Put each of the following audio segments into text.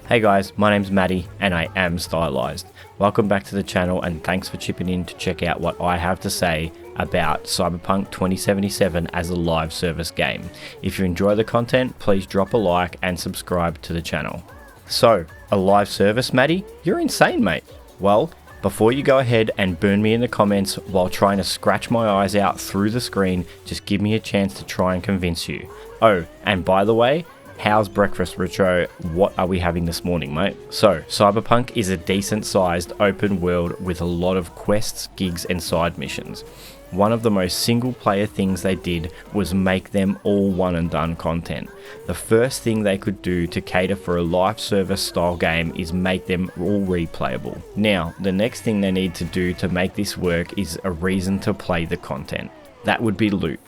Hey guys, my name's Matty and I am stylized. Welcome back to the channel and thanks for chipping in to check out what I have to say about Cyberpunk 2077 as a live service game. If you enjoy the content, please drop a like and subscribe to the channel. So, a live service, Matty? You're insane, mate. Well, before you go ahead and burn me in the comments while trying to scratch my eyes out through the screen, just give me a chance to try and convince you. Oh, and by the way, how's breakfast, Richo? What are we having this morning, mate? So, Cyberpunk is a decent sized open world with a lot of quests, gigs and side missions. One of the most single player things they did was make them all one and done content. The first thing they could do to cater for a live service style game is make them all replayable. Now, the next thing they need to do to make this work is a reason to play the content. That would be loot.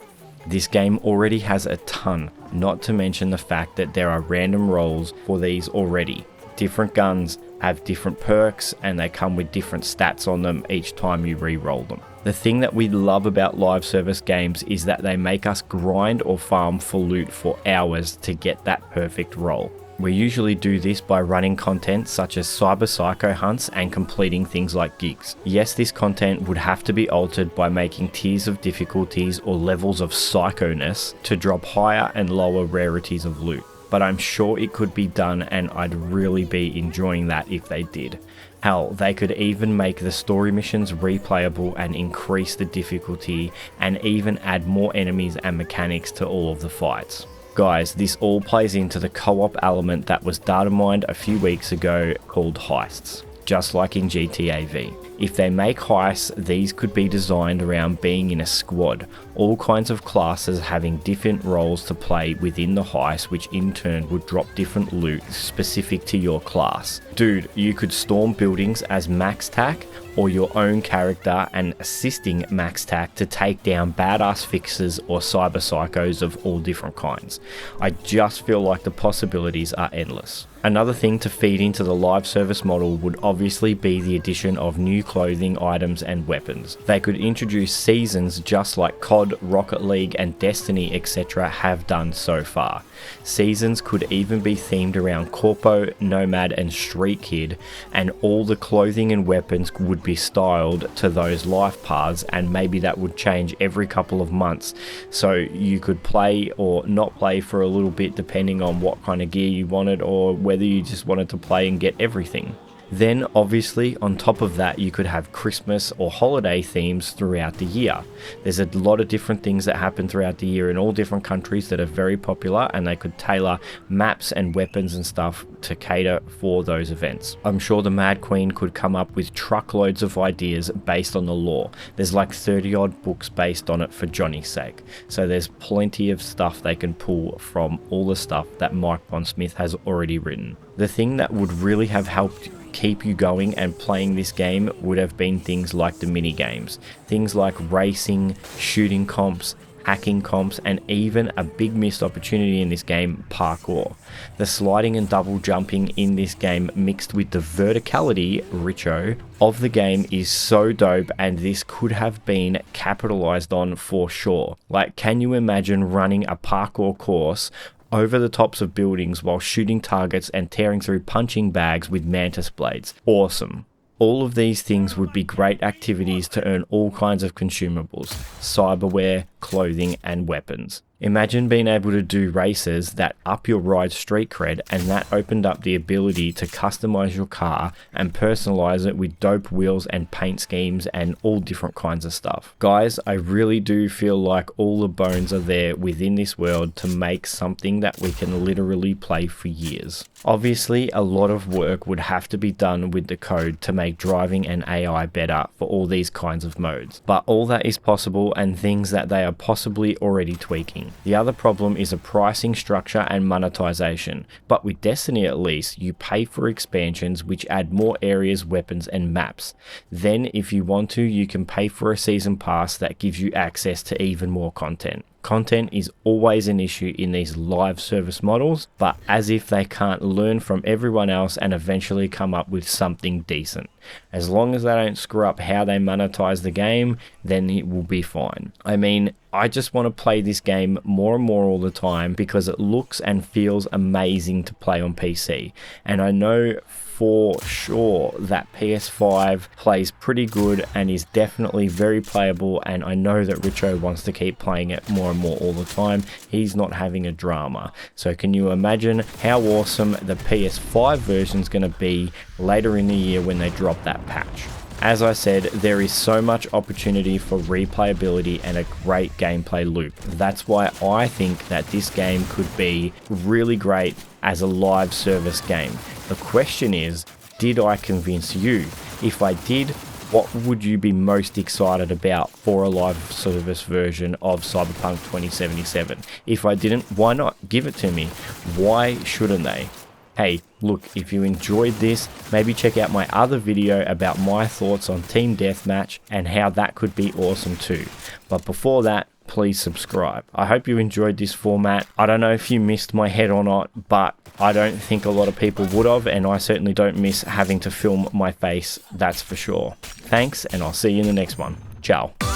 This game already has a ton, not to mention the fact that there are random rolls for these already. Different guns have different perks and they come with different stats on them each time you re-roll them. The thing that we love about live service games is that they make us grind or farm for loot for hours to get that perfect roll. We usually do this by running content such as cyber psycho hunts and completing things like gigs. Yes, this content would have to be altered by making tiers of difficulties or levels of psychoness to drop higher and lower rarities of loot. But I'm sure it could be done and I'd really be enjoying that if they did. Hell, they could even make the story missions replayable and increase the difficulty and even add more enemies and mechanics to all of the fights. Guys, this all plays into the co-op element that was data mined a few weeks ago called heists, just like in GTA V. If they make heists, these could be designed around being in a squad, all kinds of classes having different roles to play within the heist, which in turn would drop different loot specific to your class. Dude, you could storm buildings as Max Tack or your own character and assisting Max Tack to take down badass fixers or cyber psychos of all different kinds. I just feel like the possibilities are endless. Another thing to feed into the live service model would obviously be the addition of new clothing, items and weapons. They could introduce seasons just like COD, Rocket League and Destiny etc. have done so far. Seasons could even be themed around Corpo, Nomad and Street Kid, and all the clothing and weapons would be styled to those life paths, and maybe that would change every couple of months, so you could play or not play for a little bit depending on what kind of gear you wanted or whether you just wanted to play and get everything. Then obviously on top of that you could have Christmas or holiday themes throughout the year. There's a lot of different things that happen throughout the year in all different countries that are very popular, and they could tailor maps and weapons and stuff to cater for those events. I'm sure the Mad Queen could come up with truckloads of ideas based on the lore. There's like 30 odd books based on it for Johnny's sake. So there's plenty of stuff they can pull from all the stuff that Mike Pondsmith has already written. The thing that would really have helped keep you going and playing this game would have been things like the mini games, things like racing, shooting comps, hacking comps, and even a big missed opportunity in this game, parkour. The sliding and double jumping in this game mixed with the verticality, Richo, of the game is so dope, and this could have been capitalized on for sure. Like, can you imagine running a parkour course over the tops of buildings while shooting targets and tearing through punching bags with mantis blades? Awesome. All of these things would be great activities to earn all kinds of consumables, cyberware, clothing and weapons. Imagine being able to do races that up your ride street cred, and that opened up the ability to customize your car and personalize it with dope wheels and paint schemes and all different kinds of stuff. Guys, I really do feel like all the bones are there within this world to make something that we can literally play for years. Obviously, a lot of work would have to be done with the code to make driving and AI better for all these kinds of modes, but all that is possible and things that they are possibly already tweaking. The other problem is a pricing structure and monetization, but with Destiny at least, you pay for expansions which add more areas, weapons and maps. Then if you want to, you can pay for a season pass that gives you access to even more content. Content is always an issue in these live service models, but as if they can't learn from everyone else and eventually come up with something decent. As long as they don't screw up how they monetize the game, then it will be fine. I mean, I just want to play this game more and more all the time because it looks and feels amazing to play on PC. And I know for sure that PS5 plays pretty good and is definitely very playable, and I know that Richo wants to keep playing it more and more all the time. He's not having a drama. So can you imagine how awesome the PS5 version is going to be later in the year when they drop that patch? As I said, there is so much opportunity for replayability and a great gameplay loop. That's why I think that this game could be really great as a live service game. The question is, did I convince you? If I did, what would you be most excited about for a live service version of Cyberpunk 2077? If I didn't, why not? Give it to me. Why shouldn't they? Hey, look, if you enjoyed this, maybe check out my other video about my thoughts on Team Deathmatch and how that could be awesome too. But before that, please subscribe. I hope you enjoyed this format. I don't know if you missed my head or not, but I don't think a lot of people would have, and I certainly don't miss having to film my face, that's for sure. Thanks, and I'll see you in the next one. Ciao.